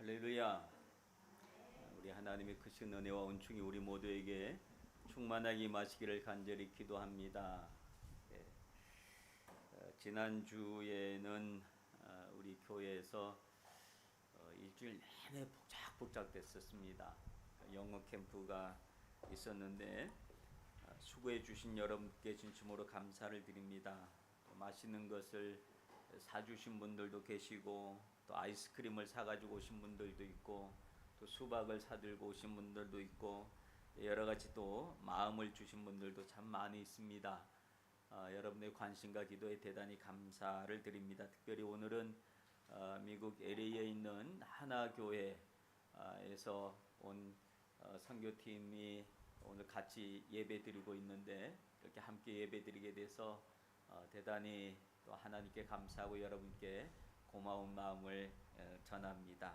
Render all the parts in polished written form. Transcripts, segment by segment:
할렐루야. 우리 하나님의 크신 은혜와 은총이 우리 모두에게 충만하게 임하시기를 간절히 기도합니다. 지난주에는 우리 교회에서 일주일 내내 복작복작 됐었습니다. 영어 캠프가 있었는데 수고해 주신 여러분께 진심으로 감사를 드립니다. 또 맛있는 것을 사주신 분들도 계시고, 또 아이스크림을 사가지고 오신 분들도 있고, 또 수박을 사들고 오신 분들도 있고, 여러가지 또 마음을 주신 분들도 참 많이 있습니다. 여러분의 관심과 기도에 대단히 감사를 드립니다. 특별히 오늘은 미국 LA에 있는 하나교회에서 온 선교팀이 오늘 같이 예배 드리고 있는데, 이렇게 함께 예배 드리게 돼서 대단히 또 하나님께 감사하고 여러분께 고마운 마음을 전합니다.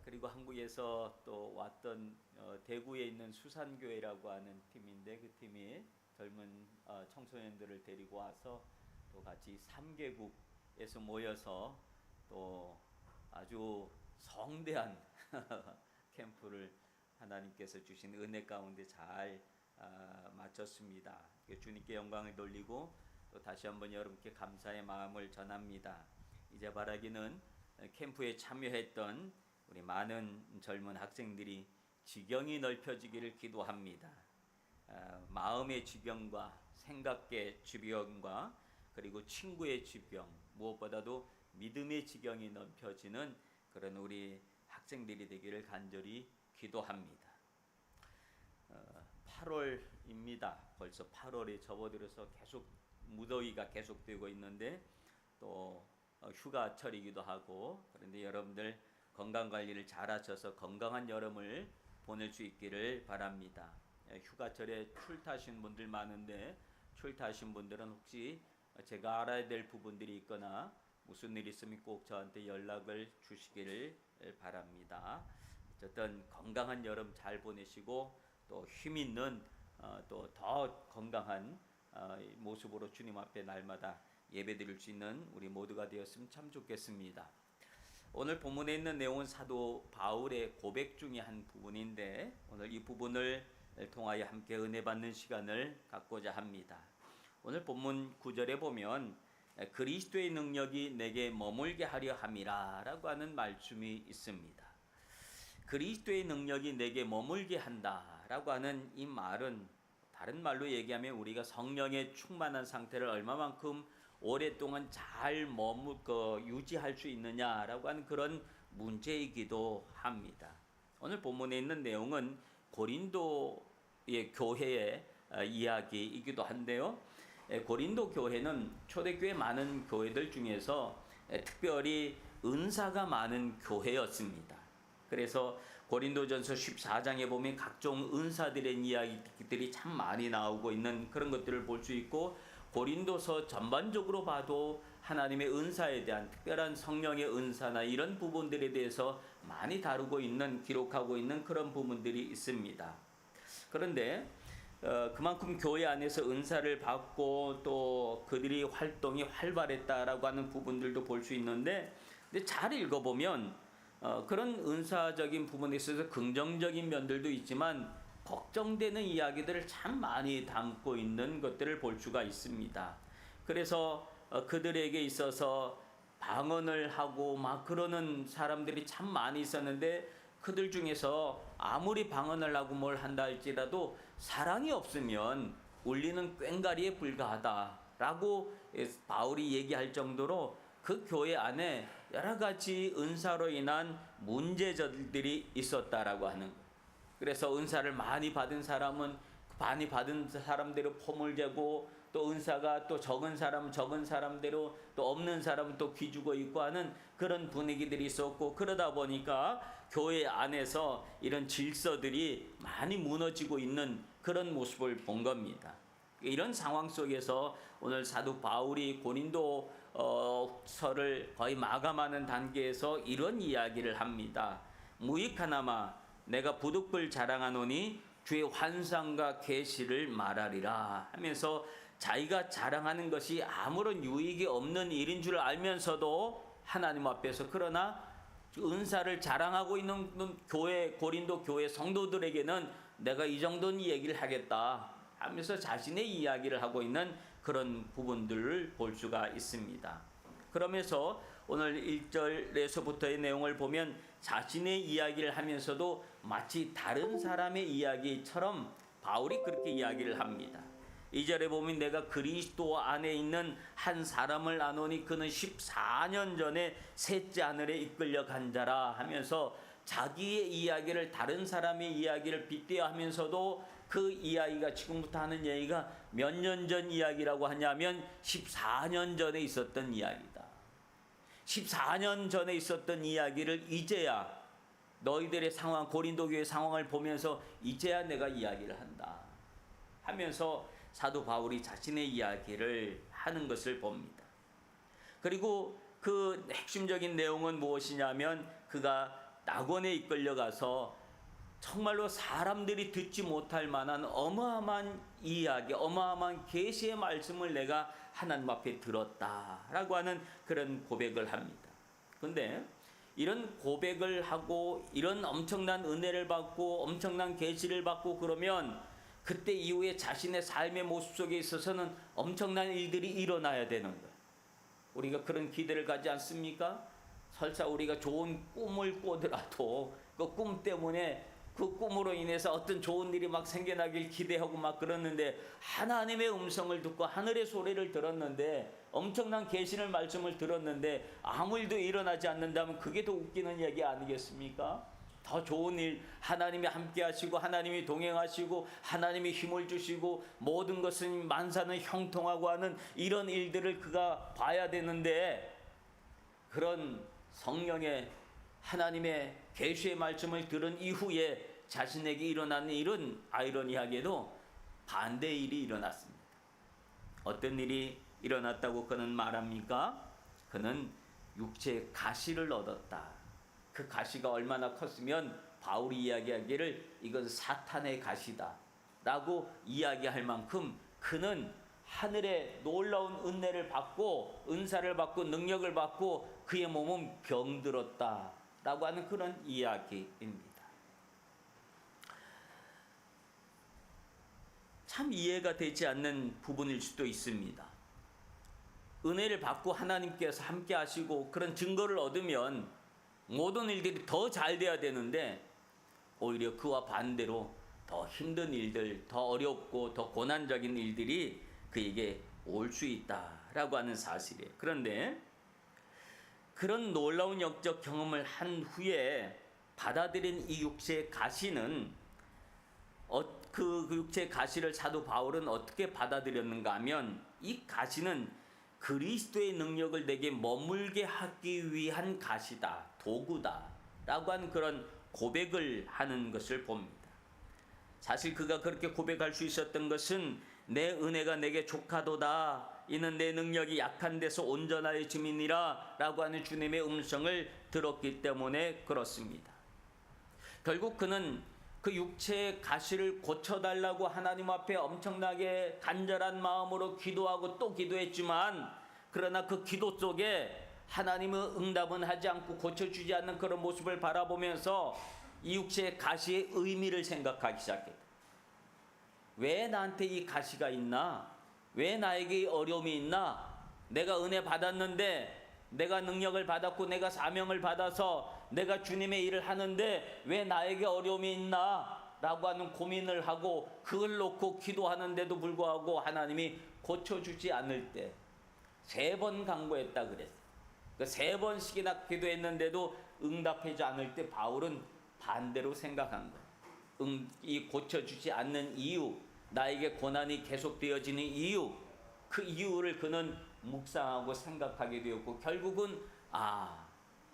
그리고 한국에서 또 왔던 대구에 있는 수산교회라고 하는 팀인데, 그 팀이 젊은 청소년들을 데리고 와서 또 같이 3개국에서 모여서 또 아주 성대한 캠프를 하나님께서 주신 은혜 가운데 잘 마쳤습니다. 주님께 영광을 돌리고 또 다시 한번 여러분께 감사의 마음을 전합니다. 이제 바라기는 캠프에 참여했던 우리 많은 젊은 학생들이 지경이 넓혀지기를 기도합니다. 마음의 지경과 생각의 지경과 그리고 친구의 지경, 무엇보다도 믿음의 지경이 넓혀지는 그런 우리 학생들이 되기를 간절히 기도합니다. 8월입니다. 벌써 8월에 접어들어서 계속 무더위가 계속되고 있는데, 또 휴가철이기도 하고, 그런데 여러분들 건강관리를 잘 하셔서 건강한 여름을 보낼 수 있기를 바랍니다. 휴가철에 출타하신 분들 많은데, 출타하신 분들은 혹시 제가 알아야 될 부분들이 있거나 무슨 일 있으면 꼭 저한테 연락을 주시기를 바랍니다. 어쨌든 건강한 여름 잘 보내시고 또 힘있는 또 더 건강한 모습으로 주님 앞에 날마다 예배드릴 수 있는 우리 모두가 되었으면 참 좋겠습니다. 오늘 본문에 있는 내용은 사도 바울의 고백 중에 한 부분인데, 오늘 이 부분을 통하여 함께 은혜 받는 시간을 갖고자 합니다. 오늘 본문 9절에 보면 그리스도의 능력이 내게 머물게 하려 함이라 라고 하는 말씀이 있습니다. 그리스도의 능력이 내게 머물게 한다 라고 하는 이 말은, 다른 말로 얘기하면 우리가 성령에 충만한 상태를 얼마만큼 오랫동안 잘 유지할 수 있느냐라고 하는 그런 문제이기도 합니다. 오늘 본문에 있는 내용은 고린도의 교회의 이야기이기도 한데요. 고린도 교회는 초대교회 많은 교회들 중에서 특별히 은사가 많은 교회였습니다. 그래서 고린도전서 14장에 보면 각종 은사들의 이야기들이 참 많이 나오고 있는 그런 것들을 볼 수 있고, 고린도서 전반적으로 봐도 하나님의 은사에 대한 특별한 성령의 은사나 이런 부분들에 대해서 많이 다루고 있는, 기록하고 있는 그런 부분들이 있습니다. 그런데 그만큼 교회 안에서 은사를 받고 또 그들이 활동이 활발했다라고 하는 부분들도 볼 수 있는데, 근데 잘 읽어보면 그런 은사적인 부분에 있어서 긍정적인 면들도 있지만 걱정되는 이야기들을 참 많이 담고 있는 것들을 볼 수가 있습니다. 그래서 그들에게 있어서 방언을 하고 막 그러는 사람들이 참 많이 있었는데, 그들 중에서 아무리 방언을 하고 뭘 한다 할지라도 사랑이 없으면 울리는 꽹과리에 불과하다라고 바울이 얘기할 정도로 그 교회 안에 여러 가지 은사로 인한 문제점들이 있었다라고 하는 거예요. 그래서 은사를 많이 받은 사람은 많이 받은 사람대로 폼을 재고, 또 은사가 또 적은 사람대로, 또 없는 사람은 또 기죽어 있고 하는 그런 분위기들이 있었고, 그러다 보니까 교회 안에서 이런 질서들이 많이 무너지고 있는 그런 모습을 본 겁니다. 이런 상황 속에서 오늘 사도 바울이 고린도서를 거의 마감하는 단계에서 이런 이야기를 합니다. 무익하나마 내가 부득불 자랑하노니 주의 환상과 계시를 말하리라 하면서, 자기가 자랑하는 것이 아무런 유익이 없는 일인 줄 알면서도 하나님 앞에서 그러나 은사를 자랑하고 있는 교회, 고린도 교회 성도들에게는 내가 이 정도는 얘기를 하겠다 하면서 자신의 이야기를 하고 있는 그런 부분들을 볼 수가 있습니다. 그러면서 오늘 1절에서부터의 내용을 보면 자신의 이야기를 하면서도 마치 다른 사람의 이야기처럼 바울이 그렇게 이야기를 합니다. 2절에 보면 내가 그리스도 안에 있는 한 사람을 아노니 그는 14년 전에 셋째 하늘에 이끌려 간 자라 하면서 자기의 이야기를 다른 사람의 이야기를 빗대어 하면서도 그 이야기가 지금부터 하는 얘기가 몇 년 전 이야기라고 하냐면 14년 전에 있었던 이야기다. 14년 전에 있었던 이야기를 이제야 너희들의 상황, 고린도 교회 상황을 보면서 이제야 내가 이야기를 한다 하면서 사도 바울이 자신의 이야기를 하는 것을 봅니다. 그리고 그 핵심적인 내용은 무엇이냐면 그가 낙원에 이끌려가서 정말로 사람들이 듣지 못할 만한 어마어마한 이야기, 어마어마한 계시의 말씀을 내가 하나님 앞에 들었다라고 하는 그런 고백을 합니다. 그런데 이런 고백을 하고 이런 엄청난 은혜를 받고 엄청난 계시를 받고 그러면 그때 이후에 자신의 삶의 모습 속에 있어서는 엄청난 일들이 일어나야 되는 거예요. 우리가 그런 기대를 가지 않습니까? 설사 우리가 좋은 꿈을 꾸더라도 그 꿈 때문에 그 꿈으로 인해서 어떤 좋은 일이 막 생겨나길 기대하고 막 그러는데 하나님의 음성을 듣고 하늘의 소리를 들었는데 엄청난 계시를 말씀을 들었는데 아무 일도 일어나지 않는다면 그게 더 웃기는 얘기 아니겠습니까? 더 좋은 일, 하나님이 함께 하시고 하나님이 동행하시고 하나님이 힘을 주시고 모든 것은 만사는 형통하고 하는 이런 일들을 그가 봐야 되는데 그런 성령의 하나님의 계시의 말씀을 들은 이후에 자신에게 일어나는 일은 아이러니하게도 반대의 일이 일어났습니다. 어떤 일이 일어났다고 그는 말합니까? 그는 육체의 가시를 얻었다. 그 가시가 얼마나 컸으면 바울이 이야기하기를 이건 사탄의 가시다 라고 이야기할 만큼 그는 하늘의 놀라운 은혜를 받고 은사를 받고 능력을 받고 그의 몸은 병들었다 라고 하는 그런 이야기입니다. 참 이해가 되지 않는 부분일 수도 있습니다. 은혜를 받고 하나님께서 함께 하시고 그런 증거를 얻으면 모든 일들이 더 잘 돼야 되는데 오히려 그와 반대로 더 힘든 일들, 더 어렵고 더 고난적인 일들이 그에게 올 수 있다라고 하는 사실이에요. 그런데 그런 놀라운 영적 경험을 한 후에 받아들인 이 육체의 가시는 그 육체의 가시를 사도 바울은 어떻게 받아들였는가 하면 이 가시는 그리스도의 능력을 내게 머물게 하기 위한 가시다, 도구다 라고 하는 그런 고백을 하는 것을 봅니다. 사실 그가 그렇게 고백할 수 있었던 것은 내 은혜가 내게 족하도다, 이는 내 능력이 약한 데서 온전하여짐이니라 라고 하는 주님의 음성을 들었기 때문에 그렇습니다. 결국 그는 그 육체의 가시를 고쳐달라고 하나님 앞에 엄청나게 간절한 마음으로 기도하고 또 기도했지만 그러나 그 기도 속에 하나님은 응답은 하지 않고 고쳐주지 않는 그런 모습을 바라보면서 이 육체의 가시의 의미를 생각하기 시작했다. 왜 나한테 이 가시가 있나? 왜 나에게 어려움이 있나? 내가 은혜 받았는데 내가 능력을 받았고 내가 사명을 받아서 내가 주님의 일을 하는데 왜 나에게 어려움이 있나? 라고 하는 고민을 하고 그걸 놓고 기도하는데도 불구하고 하나님이 고쳐주지 않을 때 3번 간구했다 그랬어요. 그 3번씩이나 기도했는데도 응답하지 않을 때 바울은 반대로 생각한 거예요. 이 고쳐주지 않는 이유, 나에게 고난이 계속되어지는 이유, 그 이유를 그는 묵상하고 생각하게 되었고 결국은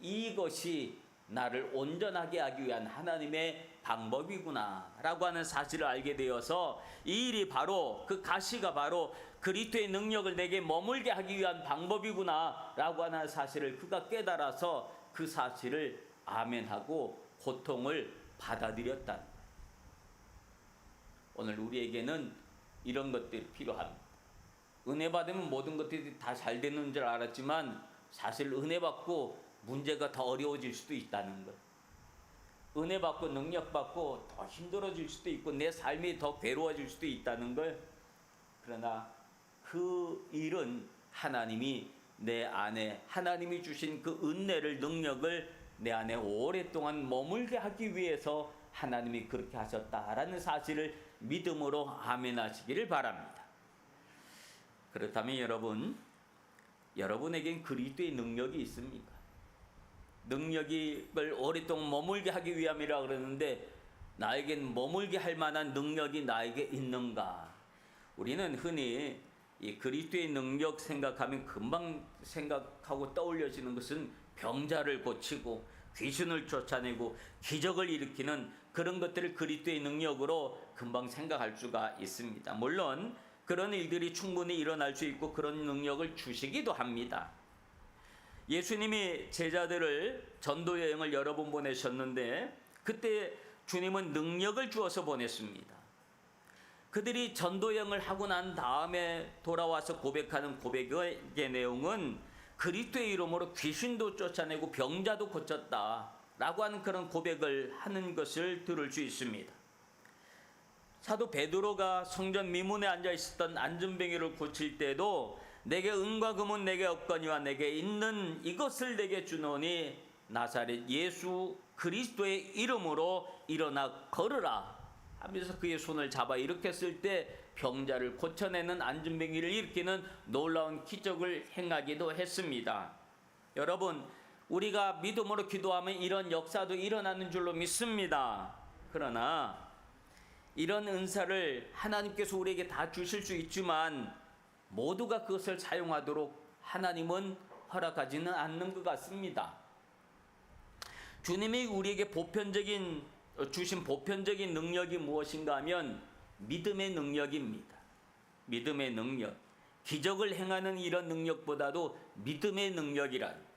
이것이 나를 온전하게 하기 위한 하나님의 방법이구나 라고 하는 사실을 알게 되어서 이 일이 바로 그 가시가 바로 그리스도의 능력을 내게 머물게 하기 위한 방법이구나 라고 하는 사실을 그가 깨달아서 그 사실을 아멘하고 고통을 받아들였다. 오늘 우리에게는 이런 것들이 필요합니다. 은혜 받으면 모든 것들이 다 잘 되는 줄 알았지만 사실 은혜 받고 문제가 더 어려워질 수도 있다는 것. 은혜 받고 능력 받고 더 힘들어질 수도 있고 내 삶이 더 괴로워질 수도 있다는 걸. 그러나 그 일은 하나님이 내 안에 하나님이 주신 그 은혜를 능력을 내 안에 오랫동안 머물게 하기 위해서 하나님이 그렇게 하셨다라는 사실을 믿음으로 아멘하시기를 바랍니다. 그렇다면 여러분에겐 그리스도의 능력이 있습니까? 능력을 오랫동안 머물게 하기 위함이라 그러는데 나에겐 머물게 할 만한 능력이 나에게 있는가? 우리는 흔히 이 그리스도의 능력 생각하면 금방 생각하고 떠올려지는 것은 병자를 고치고 귀신을 쫓아내고 기적을 일으키는 그런 것들을 그리스도의 능력으로 금방 생각할 수가 있습니다. 물론 그런 일들이 충분히 일어날 수 있고 그런 능력을 주시기도 합니다. 예수님이 제자들을 전도 여행을 여러 번 보내셨는데 그때 주님은 능력을 주어서 보냈습니다. 그들이 전도 여행을 하고 난 다음에 돌아와서 고백하는 고백의 내용은 그리스도의 이름으로 귀신도 쫓아내고 병자도 고쳤다라고 하는 그런 고백을 하는 것을 들을 수 있습니다. 사도 베드로가 성전 미문에 앉아 있었던 안전뱅이를 고칠 때도 내게 은과 금은 내게 없거니와 내게 있는 이것을 내게 주노니 나사렛 예수 그리스도의 이름으로 일어나 걸으라 하면서 그의 손을 잡아 일으켰을 때 병자를 고쳐내는 안전뱅이를 일으키는 놀라운 기적을 행하기도 했습니다. 여러분, 우리가 믿음으로 기도하면 이런 역사도 일어나는 줄로 믿습니다. 그러나 이런 은사를 하나님께서 우리에게 다 주실 수 있지만 모두가 그것을 사용하도록 하나님은 허락하지는 않는 것 같습니다. 주님이 우리에게 주신 보편적인 능력이 무엇인가 하면 믿음의 능력입니다. 믿음의 능력. 기적을 행하는 이런 능력보다도 믿음의 능력이란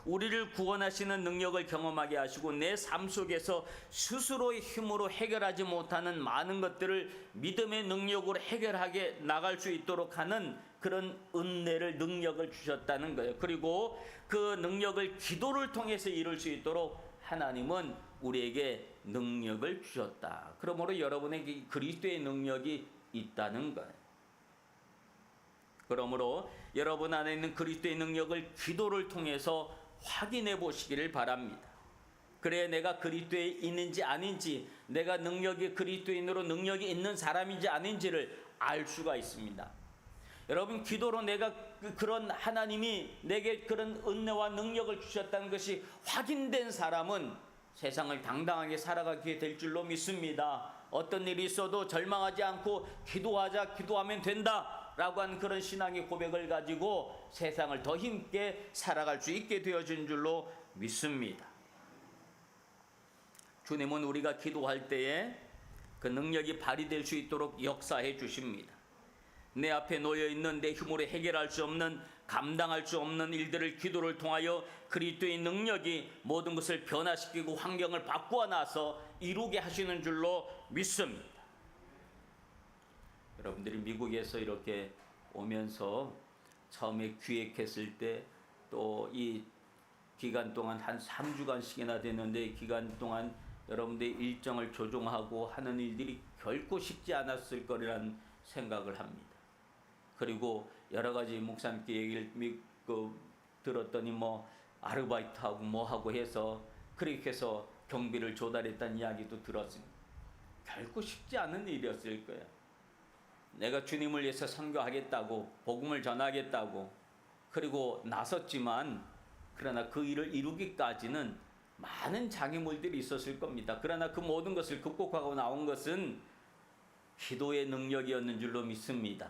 우리를 구원하시는 능력을 경험하게 하시고 내 삶 속에서 스스로의 힘으로 해결하지 못하는 많은 것들을 믿음의 능력으로 해결하게 나갈 수 있도록 하는 그런 은혜를 능력을 주셨다는 거예요. 그리고 그 능력을 기도를 통해서 이룰 수 있도록 하나님은 우리에게 능력을 주셨다. 그러므로 여러분에게 그리스도의 능력이 있다는 거예요. 그러므로 여러분 안에 있는 그리스도의 능력을 기도를 통해서 확인해 보시기를 바랍니다. 그래 내가 그리스도에 있는지 아닌지, 내가 그리스도인으로 능력이 있는 사람인지 아닌지를 알 수가 있습니다. 여러분, 기도로 내가 그런 하나님이 내게 그런 은혜와 능력을 주셨다는 것이 확인된 사람은 세상을 당당하게 살아가게 될 줄로 믿습니다. 어떤 일이 있어도 절망하지 않고 기도하면 된다 라고 하는 그런 신앙의 고백을 가지고 세상을 더 힘있게 살아갈 수 있게 되어진 줄로 믿습니다. 주님은 우리가 기도할 때에 그 능력이 발휘될 수 있도록 역사해 주십니다. 내 앞에 놓여있는 내 힘으로 해결할 수 없는, 감당할 수 없는 일들을 기도를 통하여 그리스도의 능력이 모든 것을 변화시키고 환경을 바꾸어 놔서 이루게 하시는 줄로 믿습니다. 여러분들이 미국에서 이렇게 오면서 처음에 기획했을 때 또 이 기간 동안 한 3주간씩이나 됐는데 이 기간 동안 여러분들의 일정을 조정하고 하는 일들이 결코 쉽지 않았을 거라는 생각을 합니다. 그리고 여러 가지 목사님께 얘기를 들었더니 아르바이트하고 뭐하고 해서 그렇게 해서 경비를 조달했다는 이야기도 들었습니다. 결코 쉽지 않은 일이었을 거예요. 내가 주님을 위해서 선교하겠다고 복음을 전하겠다고 그리고 나섰지만 그러나 그 일을 이루기까지는 많은 장애물들이 있었을 겁니다. 그러나 그 모든 것을 극복하고 나온 것은 기도의 능력이었는 줄로 믿습니다.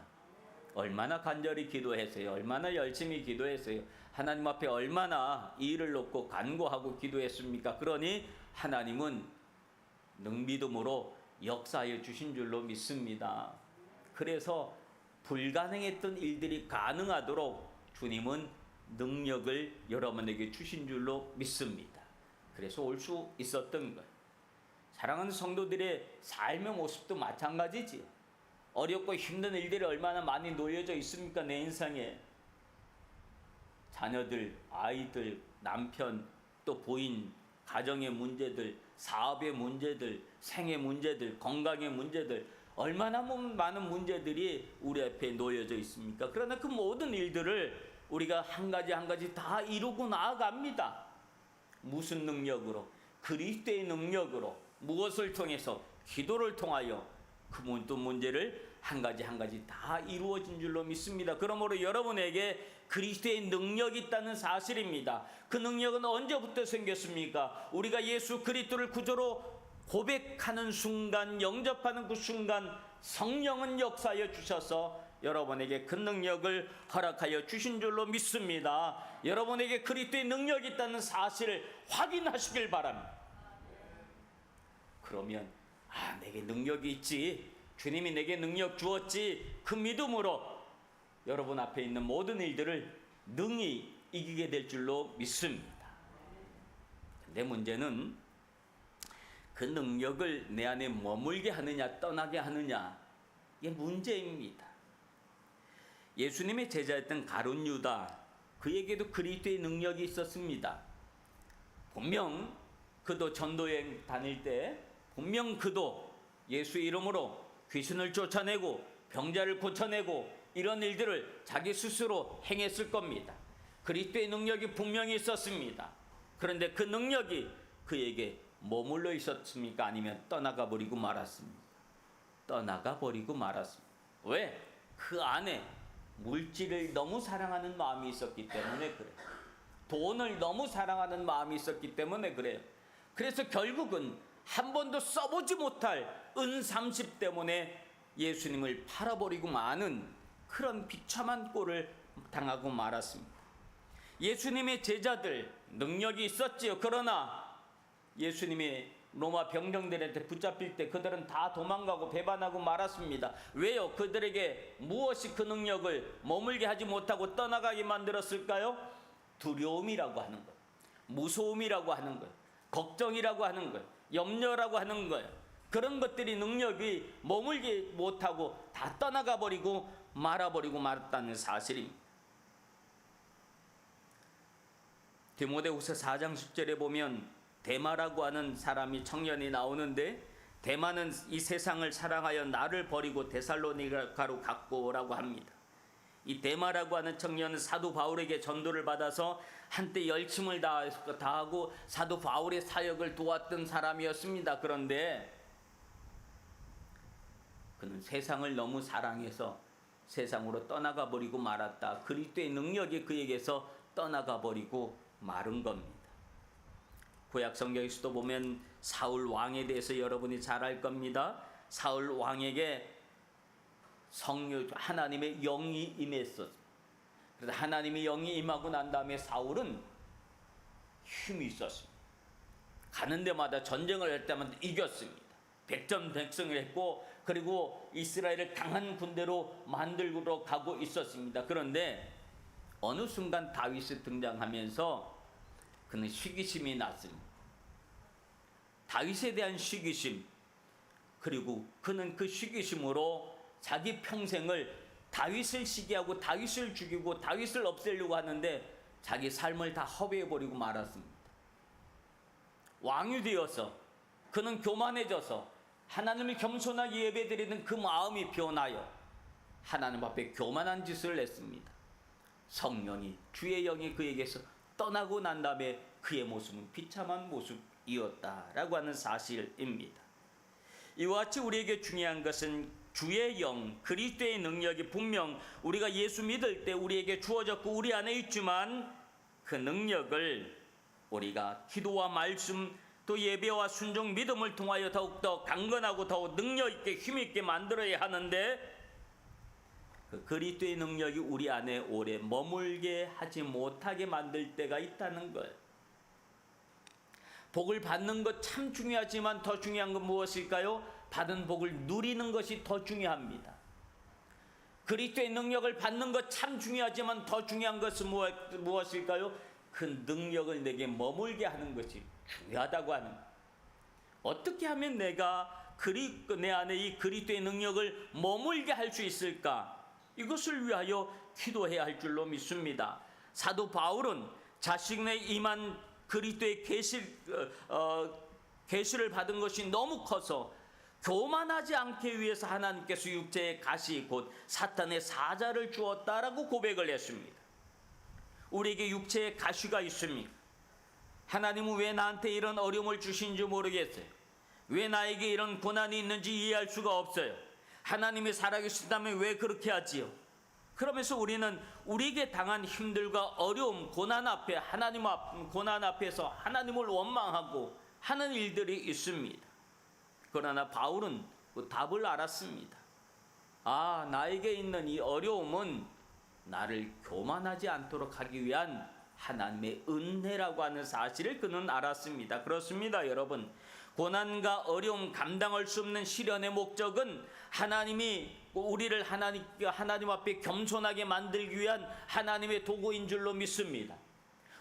얼마나 간절히 기도했어요. 얼마나 열심히 기도했어요. 하나님 앞에 얼마나 이 일을 놓고 간구하고 기도했습니까? 그러니 하나님은 믿음으로 역사해 주신 줄로 믿습니다. 그래서 불가능했던 일들이 가능하도록 주님은 능력을 여러분에게 주신 줄로 믿습니다. 그래서 올 수 있었던 거예요. 사랑하는 성도들의 삶의 모습도 마찬가지지. 어렵고 힘든 일들이 얼마나 많이 놓여져 있습니까? 내 인생에 자녀들, 아이들, 남편, 또 부인, 가정의 문제들, 사업의 문제들, 생의 문제들, 건강의 문제들, 얼마나 많은 문제들이 우리 앞에 놓여져 있습니까? 그러나 그 모든 일들을 우리가 한 가지 한 가지 다 이루고 나아갑니다. 무슨 능력으로? 그리스도의 능력으로. 무엇을 통해서? 기도를 통하여 그 모든 문제를 한 가지 한 가지 다 이루어진 줄로 믿습니다. 그러므로 여러분에게 그리스도의 능력이 있다는 사실입니다. 그 능력은 언제부터 생겼습니까? 우리가 예수 그리스도를 구주로 고백하는 순간, 영접하는 그 순간 성령은 역사하여 주셔서 여러분에게 그 능력을 허락하여 주신 줄로 믿습니다. 여러분에게 그리스도의 능력이 있다는 사실을 확인하시길 바랍니다. 그러면 내게 능력이 있지, 주님이 내게 능력 주었지, 그 믿음으로 여러분 앞에 있는 모든 일들을 능히 이기게 될 줄로 믿습니다. 근데 문제는 그 능력을 내 안에 머물게 하느냐 떠나게 하느냐, 이게 문제입니다. 예수님의 제자였던 가룟 유다, 그에게도 그리스도의 능력이 있었습니다. 분명 그도 전도여행 다닐 때 분명 그도 예수의 이름으로 귀신을 쫓아내고 병자를 고쳐내고 이런 일들을 자기 스스로 행했을 겁니다. 그리스도의 능력이 분명히 있었습니다. 그런데 그 능력이 그에게 머물러 있었습니까? 아니면 떠나가 버리고 말았습니까? 떠나가 버리고 말았습니다. 왜? 그 안에 물질을 너무 사랑하는 마음이 있었기 때문에 그래요. 돈을 너무 사랑하는 마음이 있었기 때문에 그래요. 그래서 결국은 한 번도 써보지 못할 은30 때문에 예수님을 팔아버리고 마는 그런 비참한 꼴을 당하고 말았습니다. 예수님의 제자들 능력이 있었지요. 그러나 예수님의 로마 병정들한테 붙잡힐 때 그들은 다 도망가고 배반하고 말았습니다. 왜요? 그들에게 무엇이 그 능력을 머물게 하지 못하고 떠나가게 만들었을까요? 두려움이라고 하는 것, 무서움이라고 하는 것, 걱정이라고 하는 것, 염려라고 하는 거예요. 그런 것들이 능력이 머물게 못하고 다 떠나가 버리고 말아버리고 말았다는 사실입니다. 디모데후서 4장 10절에 보면 데마라고 하는 사람이 청년이 나오는데, 데마는 이 세상을 사랑하여 나를 버리고 데살로니가로 갔고라고 합니다. 이 데마라고 하는 청년은 사도 바울에게 전도를 받아서 한때 열심을 다하고 사도 바울의 사역을 도왔던 사람이었습니다. 그런데 그는 세상을 너무 사랑해서 세상으로 떠나가 버리고 말았다. 그리스도의 능력이 그에게서 떠나가 버리고 마른 겁니다. 구약 성경에서도 보면 사울 왕에 대해서 여러분이 잘 알 겁니다. 사울 왕에게 하나님의 영이 임했었습니다. 그래서 하나님의 영이 임하고 난 다음에 사울은 힘이 있었습니다. 가는 데마다 전쟁을 할 때마다 이겼습니다. 백전백승을 했고, 그리고 이스라엘을 강한 군대로 만들고 가고 있었습니다. 그런데 어느 순간 다윗이 등장하면서 그는 시기심이 났습니다. 다윗에 대한 시기심, 그리고 그는 그 시기심으로 자기 평생을 다윗을 시기하고 다윗을 죽이고 다윗을 없애려고 하는데 자기 삶을 다 허비해버리고 말았습니다. 왕이 되어서 그는 교만해져서 하나님을 겸손하게 예배드리는 그 마음이 변하여 하나님 앞에 교만한 짓을 했습니다. 성령이, 주의 영이 그에게서 떠나고 난 다음에 그의 모습은 비참한 모습이었다라고 하는 사실입니다. 이와 같이 우리에게 중요한 것은 주의 영, 그리스도의 능력이 분명 우리가 예수 믿을 때 우리에게 주어졌고 우리 안에 있지만, 그 능력을 우리가 기도와 말씀, 또 예배와 순종, 믿음을 통하여 더욱더 강건하고 더욱 능력있게 힘있게 만들어야 하는데, 그 그리스도의 능력이 우리 안에 오래 머물게 하지 못하게 만들 때가 있다는 걸. 복을 받는 것 참 중요하지만 더 중요한 건 무엇일까요? 받은 복을 누리는 것이 더 중요합니다. 그리스도의 능력을 받는 것 참 중요하지만 더 중요한 것은 무엇일까요? 그 능력을 내게 머물게 하는 것이 중요하다고 하는 것. 어떻게 하면 내가 내 안에 이 그리스도의 능력을 머물게 할 수 있을까? 이것을 위하여 기도해야 할 줄로 믿습니다. 사도 바울은 자신의 임한 그리스도의 계시를 받은 것이 너무 커서 교만하지 않기 위해서 하나님께서 육체의 가시 곧 사탄의 사자를 주었다라고 고백을 했습니다. 우리에게 육체의 가시가 있습니까? 하나님은 왜 나한테 이런 어려움을 주신지 모르겠어요. 왜 나에게 이런 고난이 있는지 이해할 수가 없어요. 하나님이 살아계신다면 왜 그렇게 하지요? 그러면서 우리는 우리에게 당한 힘들과 어려움, 고난 앞에서 하나님을 원망하고 하는 일들이 있습니다. 그러나 바울은 그 답을 알았습니다. 나에게 있는 이 어려움은 나를 교만하지 않도록 하기 위한 하나님의 은혜라고 하는 사실을 그는 알았습니다. 그렇습니다, 여러분. 고난과 어려움, 감당할 수 없는 시련의 목적은 하나님이 우리를 하나님 앞에 겸손하게 만들기 위한 하나님의 도구인 줄로 믿습니다.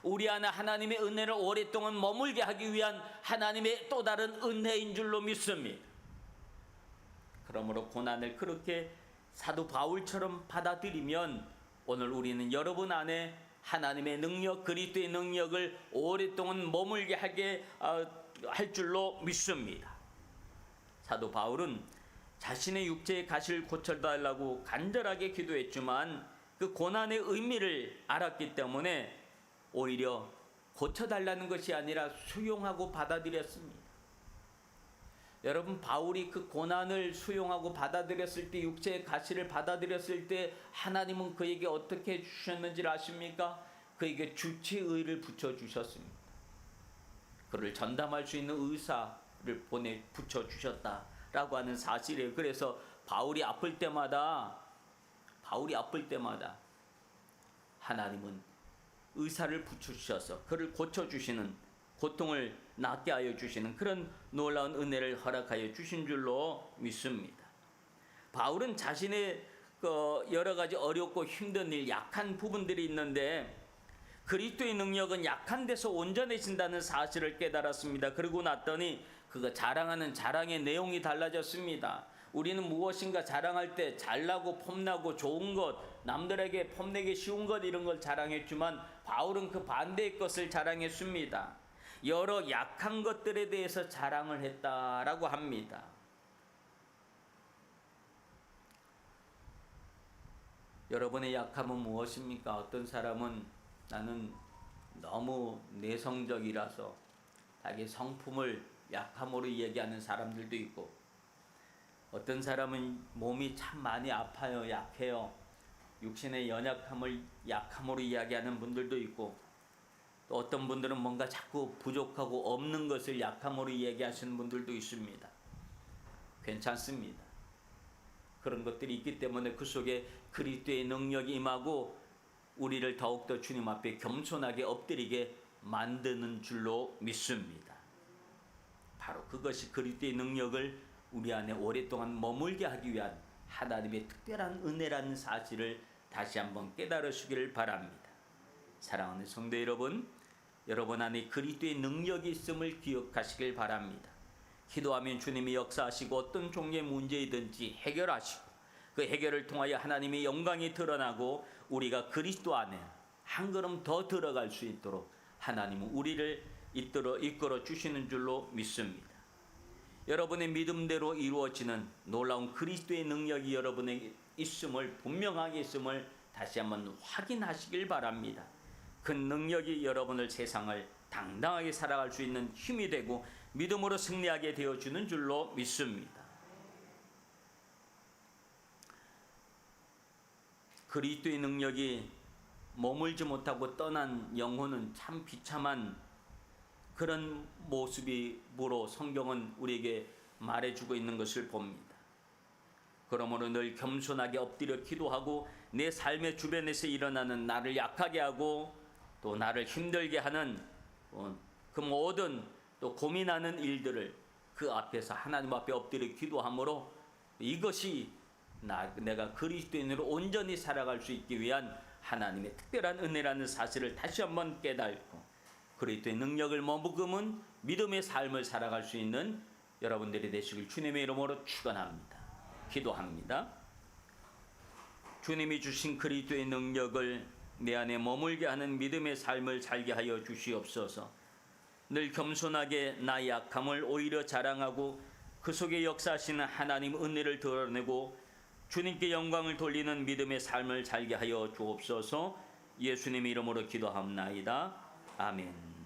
우리 안에 하나님의 은혜를 오랫동안 머물게 하기 위한 하나님의 또 다른 은혜인 줄로 믿습니다. 그러므로 고난을 그렇게 사도 바울처럼 받아들이면 오늘 우리는 여러분 안에 하나님의 능력, 그리스도의 능력을 오랫동안 머물게 하게 할 줄로 믿습니다. 사도 바울은 자신의 육체의 가시를 고쳐달라고 간절하게 기도했지만 그 고난의 의미를 알았기 때문에 오히려 고쳐달라는 것이 아니라 수용하고 받아들였습니다. 여러분, 바울이 그 고난을 수용하고 받아들였을 때, 육체의 가시를 받아들였을 때 하나님은 그에게 어떻게 해주셨는지를 아십니까? 그에게 주치의를 붙여주셨습니다. 그를 전담할 수 있는 의사를 붙여주셨다라고 하는 사실이에요. 그래서 바울이 아플 때마다 하나님은 의사를 붙여주셔서 그를 고쳐주시는, 고통을 낫게 하여 주시는 그런 놀라운 은혜를 허락하여 주신 줄로 믿습니다. 바울은 자신의 여러 가지 어렵고 힘든 일, 약한 부분들이 있는데 그리스도의 능력은 약한 데서 온전해진다는 사실을 깨달았습니다. 그러고 났더니 그가 자랑하는 자랑의 내용이 달라졌습니다. 우리는 무엇인가 자랑할 때 잘나고 폼나고 좋은 것, 남들에게 폼내기 쉬운 것, 이런 걸 자랑했지만 바울은 그 반대의 것을 자랑했습니다. 여러 약한 것들에 대해서 자랑을 했다라고 합니다. 여러분의 약함은 무엇입니까? 어떤 사람은 나는 너무 내성적이라서 자기 성품을 약함으로 얘기하는 사람들도 있고, 어떤 사람은 몸이 참 많이 아파요, 약해요. 육신의 연약함을 약함으로 이야기하는 분들도 있고, 또 어떤 분들은 뭔가 자꾸 부족하고 없는 것을 약함으로 얘기하시는 분들도 있습니다. 괜찮습니다. 그런 것들이 있기 때문에 그 속에 그리스도의 능력이 임하고 우리를 더욱더 주님 앞에 겸손하게 엎드리게 만드는 줄로 믿습니다. 바로 그것이 그리스도의 능력을 우리 안에 오랫동안 머물게 하기 위한 하나님의 특별한 은혜라는 사실을 다시 한번 깨달으시기를 바랍니다. 사랑하는 성도 여러분, 여러분 안에 그리스도의 능력이 있음을 기억하시길 바랍니다. 기도하면 주님이 역사하시고 어떤 종류의 문제이든지 해결하시고 그 해결을 통하여 하나님의 영광이 드러나고 우리가 그리스도 안에 한 걸음 더 들어갈 수 있도록 하나님은 우리를 이끌어 주시는 줄로 믿습니다. 여러분의 믿음대로 이루어지는 놀라운 그리스도의 능력이 여러분에게 있음을, 분명하게 있음을 다시 한번 확인하시길 바랍니다. 그 능력이 여러분을 세상을 당당하게 살아갈 수 있는 힘이 되고 믿음으로 승리하게 되어주는 줄로 믿습니다. 그리스도의 능력이 머물지 못하고 떠난 영혼은 참 비참한 그런 모습으로 성경은 우리에게 말해주고 있는 것을 봅니다. 그러므로 늘 겸손하게 엎드려 기도하고 내 삶의 주변에서 일어나는 나를 약하게 하고 또 나를 힘들게 하는 그 모든 또 고민하는 일들을 그 앞에서 하나님 앞에 엎드려 기도함으로 이것이 내가 그리스도인으로 온전히 살아갈 수 있기 위한 하나님의 특별한 은혜라는 사실을 다시 한번 깨닫고 그리스도의 능력을 머금은 믿음의 삶을 살아갈 수 있는 여러분들이 되시길 주님의 이름으로 축원합니다. 기도합니다. 주님이 주신 그리스도의 능력을 내 안에 머물게 하는 믿음의 삶을 살게 하여 주시옵소서. 늘 겸손하게 나의 약함을 오히려 자랑하고 그 속에 역사하시는 하나님 은혜를 드러내고 주님께 영광을 돌리는 믿음의 삶을 살게 하여 주옵소서. 예수님 이름으로 기도합나이다. 아멘.